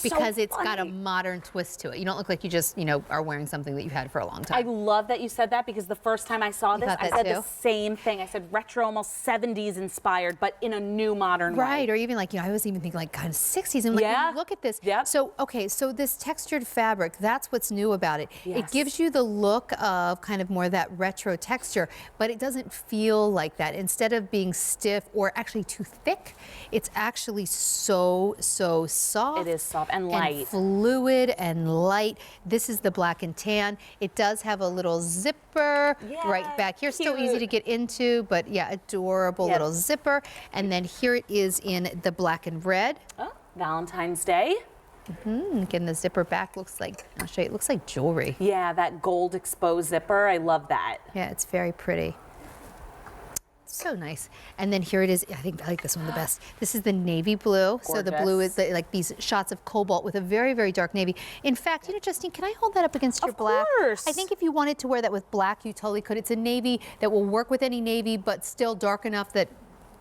because it's got a modern twist to it. You don't look like you just, are wearing something that you've had for a long time. I love that you said that because the first time I saw this, I said the same thing. I said retro, almost 70s inspired, but in a new modern way. Right, or even like, I was even thinking like kind of 60s. And like, when you look at this. Yep. So, okay, so this textured fabric, that's what's new about it. Yes. It gives you the look of kind of more that retro texture, but it doesn't feel like that. Instead of being stiff or actually too thick, it's actually so soft. It is soft and light. And fluid and light. This is the black and tan. It does have a little zipper right back here. Cute. Still easy to get into, but yeah, adorable little zipper. And then here it is in the black and red. Oh, Valentine's Day. Again, the zipper back looks like, I'll show you, it looks like jewelry. Yeah, that gold exposed zipper. I love that. Yeah, it's very pretty. So nice. And then here it is. I like this one the best. This is the navy blue. Gorgeous. So the blue is like these shots of cobalt with a very, very dark navy. In fact, Justine, can I hold that up against your black? Of course. I think if you wanted to wear that with black, you totally could. It's a navy that will work with any navy, but still dark enough that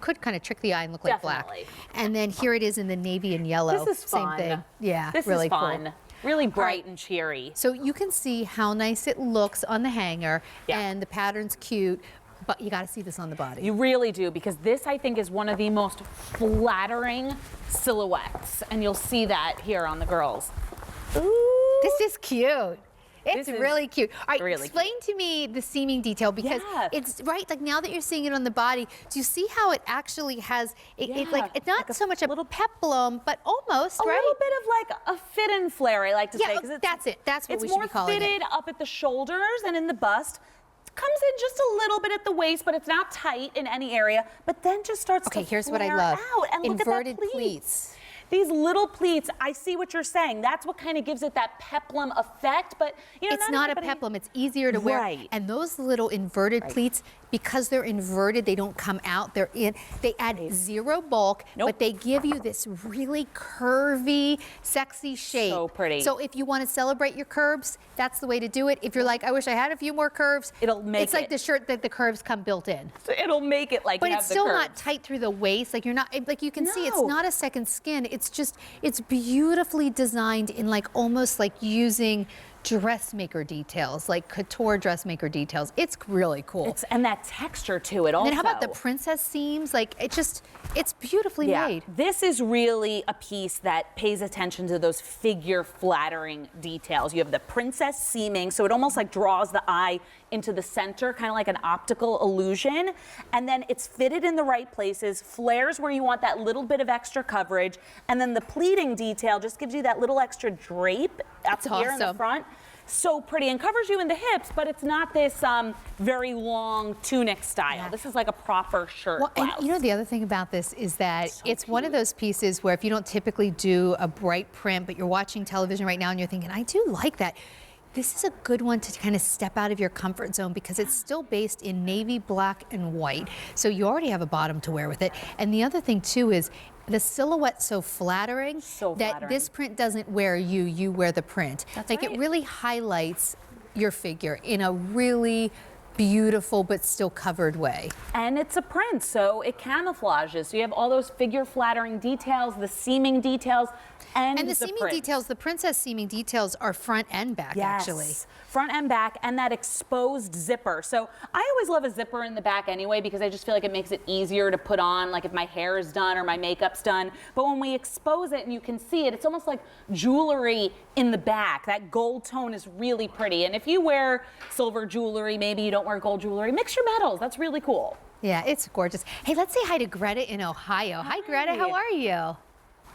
could kind of trick the eye and look like black. And then here it is in the navy and yellow. This is Same fun. thing. Yeah, this really is fun. Cool. Really bright and cheery. So you can see how nice it looks on the hanger, and the pattern's cute, but you got to see this on the body. You really do, because this, I think, is one of the most flattering silhouettes, and you'll see that here on the girls. Ooh. This is cute. It's really cute. All right, explain to me the seaming detail, because it's right, like now that you're seeing it on the body, do you see how it actually has, it's not so much a little peplum, but almost, a little bit of like a fit and flare, I like to say. That's it. That's what we should be calling it. It's more fitted up at the shoulders and in the bust. Comes in just a little bit at the waist, but it's not tight in any area, but then just starts to here's what I flare love. out. And Inverted look at that pleats. These little pleats, I see what you're saying. That's what kind of gives it that peplum effect, but it's not a peplum. It's easier to wear. Right. And those little inverted pleats, because they're inverted, they don't come out. They're in. They add zero bulk, but they give you this really curvy, sexy shape. So pretty. So if you want to celebrate your curves, that's the way to do it. If you're like, I wish I had a few more curves, it'll make it's like the shirt that the curves come built in. So it'll make it like. But it's still not tight through the waist. Like you're not. Like you can see, it's not a second skin. It's just. It's beautifully designed in like almost like using dressmaker details, like couture dressmaker details. It's really cool. And that texture to it also. And then how about the princess seams? Like it's beautifully made. This is really a piece that pays attention to those figure flattering details. You have the princess seaming, so it almost like draws the eye into the center, kind of like an optical illusion. And then it's fitted in the right places, flares where you want that little bit of extra coverage. And then the pleating detail just gives you that little extra drape up here in the front. So pretty, and covers you in the hips, but it's not this very long tunic style. This is like a proper shirt blouse. And the other thing about this is that it's one of those pieces where if you don't typically do a bright print, but you're watching television right now and you're thinking, I do like that. This is a good one to kind of step out of your comfort zone because it's still based in navy, black, and white. So you already have a bottom to wear with it. And the other thing too is the silhouette's so flattering that this print doesn't wear you, you wear the print. It really highlights your figure in a really beautiful but still covered way. And it's a print, so it camouflages. So you have all those figure flattering details, the seaming details, and the seaming details, the princess seaming details are front and back actually. Front and back, and that exposed zipper. So I always love a zipper in the back anyway because I just feel like it makes it easier to put on, like if my hair is done or my makeup's done. But when we expose it and you can see it, it's almost like jewelry in the back. That gold tone is really pretty. And if you wear silver jewelry, maybe you don't wear gold jewelry, mix your metals. That's really cool. Yeah, it's gorgeous. Hey, let's say hi to Greta in Ohio. Hi Greta, how are you?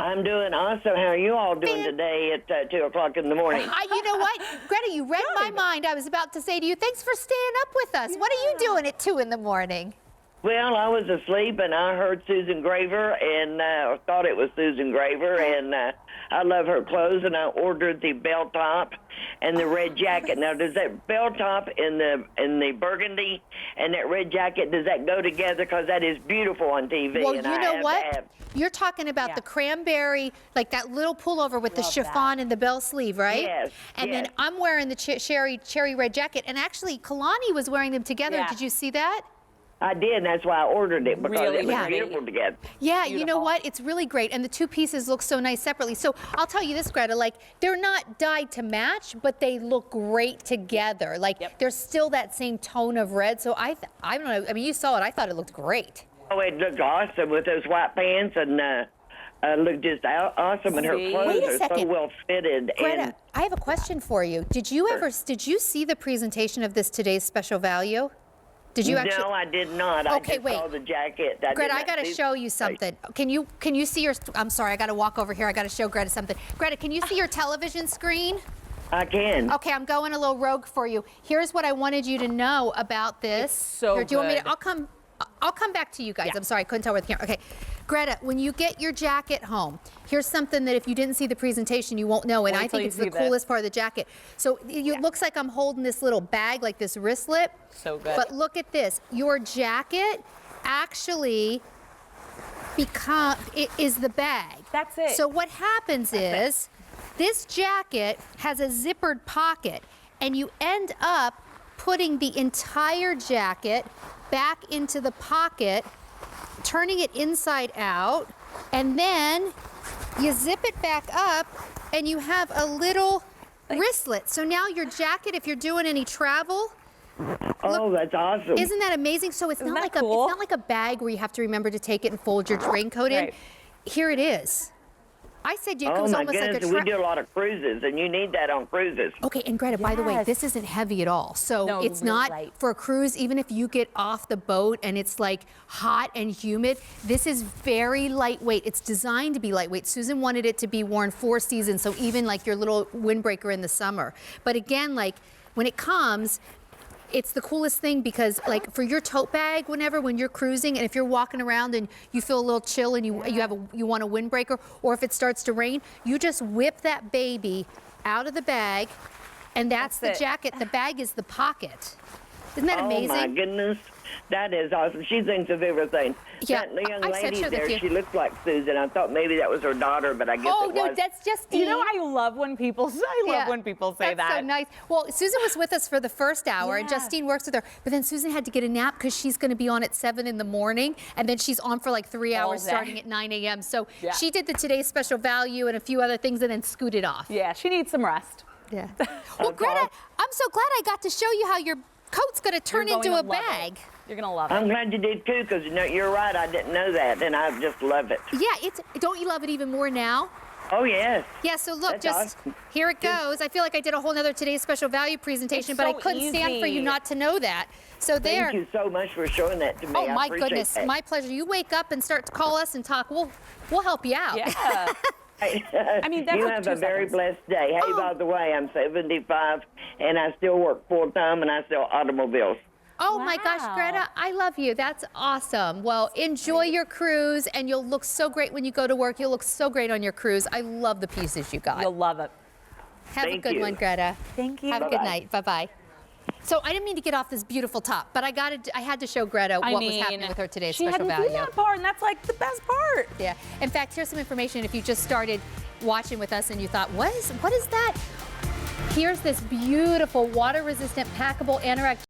I'm doing awesome. How are you all doing today at 2 o'clock in the morning? You know what? Greta, you read my mind. I was about to say to you, thanks for staying up with us. What are you doing at 2 in the morning? Well, I was asleep, and I heard Susan Graver, and thought it was Susan Graver, and I love her clothes, and I ordered the belt top and the red jacket. Now, does that belt top and the burgundy and that red jacket, does that go together? Because that is beautiful on TV. Well, and you know what? You're talking about the cranberry, like that little pullover with the chiffon and the bell sleeve, right? Yes. And then I'm wearing the cherry red jacket, and actually Kalani was wearing them together. Did you see that? I did, and that's why I ordered it, because Really it was pretty. beautiful together. Yeah, you know Beautiful. what? It's really great, and the two pieces look so nice separately. So I'll tell you this, Greta, like they're not dyed to match, but they look great together. Like there's still that same tone of red. So I don't know. I mean, you saw it. I thought it looked great. Oh, it looked awesome with those white pants, and looked just awesome, and her See? clothes Wait a are so second. well fitted. Greta, And I have a question for you. Did you see the presentation of this today's special value? Did you actually? no, I did not. Okay, I just saw wait. the jacket. Greta, I got to show you something. Can you see your? I'm sorry, I got to walk over here. I got to show Greta something. Greta, can you see your television screen? I can. Okay, I'm going a little rogue for you. Here's what I wanted you to know about this. It's so Here, do you want me to? good. I'll come back to you guys. Yeah. I'm sorry, I couldn't tell where the camera. Okay, Greta, when you get your jacket home, here's something that if you didn't see the presentation, you won't know, and Wait I till think you it's the see this. coolest part of the jacket. So it looks like I'm holding this little bag, like this wristlet. So good. But look at this. Your jacket actually is the bag. That's it. So what happens is this jacket has a zippered pocket, and you end up putting the entire jacket back into the pocket, turning it inside out, and then you zip it back up and you have a little wristlet. So now your jacket, if you're doing any travel, Oh, that's awesome. isn't that amazing? So it's Isn't not that like cool? it's not like a bag where you have to remember to take it and fold your raincoat in. Right. Here it is. I said it Oh was my almost like a goodness, we do a lot of cruises, and you need that on cruises. Okay, and Greta, by the way, Yes. this isn't heavy at all. So No, it's really not light. for a cruise, even if you get off the boat and it's like hot and humid, this is very lightweight. It's designed to be lightweight. Susan wanted it to be worn 4 seasons, so even like your little windbreaker in the summer. But again, like when it comes, it's the coolest thing because like for your tote bag when you're cruising and if you're walking around and you feel a little chill and you want a windbreaker, or if it starts to rain, you just whip that baby out of the bag, and that's the That's it. jacket. The bag is the pocket. Isn't that amazing? Oh my goodness, that is awesome. She thinks of everything. Yeah, that young I said lady sure that there, you- she looks like Susan. I thought maybe that was her daughter, but I guess Oh it no, was. that's just You know, I love when people say That's that. so nice. Well, Susan was with us for the first hour, and Yeah. Justine works with her. But then Susan had to get a nap because she's going to be on at 7 in the morning, and then she's on for like 3 All hours day. starting at 9 a.m. So Yeah. she did the today's special value and a few other things, and then scooted off. Yeah, she needs some rest. Yeah. Well, Greta, I'm so glad I got to show you how your coat's going to turn You're into going a to love bag. it. You're gonna love it. I'm glad you did too, because you're right. I didn't know that, and I just love it. Yeah, don't you love it even more now? Oh yes. Yeah, so look, That's just awesome. here it goes. I feel like I did a whole nother today's special value presentation, It's but I so couldn't stand for you easy. not to know that. So there. Thank you so much for showing that to me. Oh I my appreciate goodness, that. my pleasure. You wake up and start to call us and talk. We'll help you out. Yeah. I mean, that you took have 2 a very seconds. blessed day. Hey, Oh. by the way, I'm 75, and I still work full time, and I sell automobiles. Oh my gosh, Wow. Greta, I love you. That's awesome. Well, enjoy your cruise, and you'll look so great when you go to work. You'll look so great on your cruise. I love the pieces you got. You'll love it. Have a Thank good you. one, Greta. Thank you. Have a good Bye-bye. night. Bye-bye. So I didn't mean to get off this beautiful top, but I had to show Greta what was happening with her today's she special hadn't value. seen that part, and that's like the best part. Yeah. In fact, here's some information if you just started watching with us and you thought, what is that? Here's this beautiful water-resistant packable anorak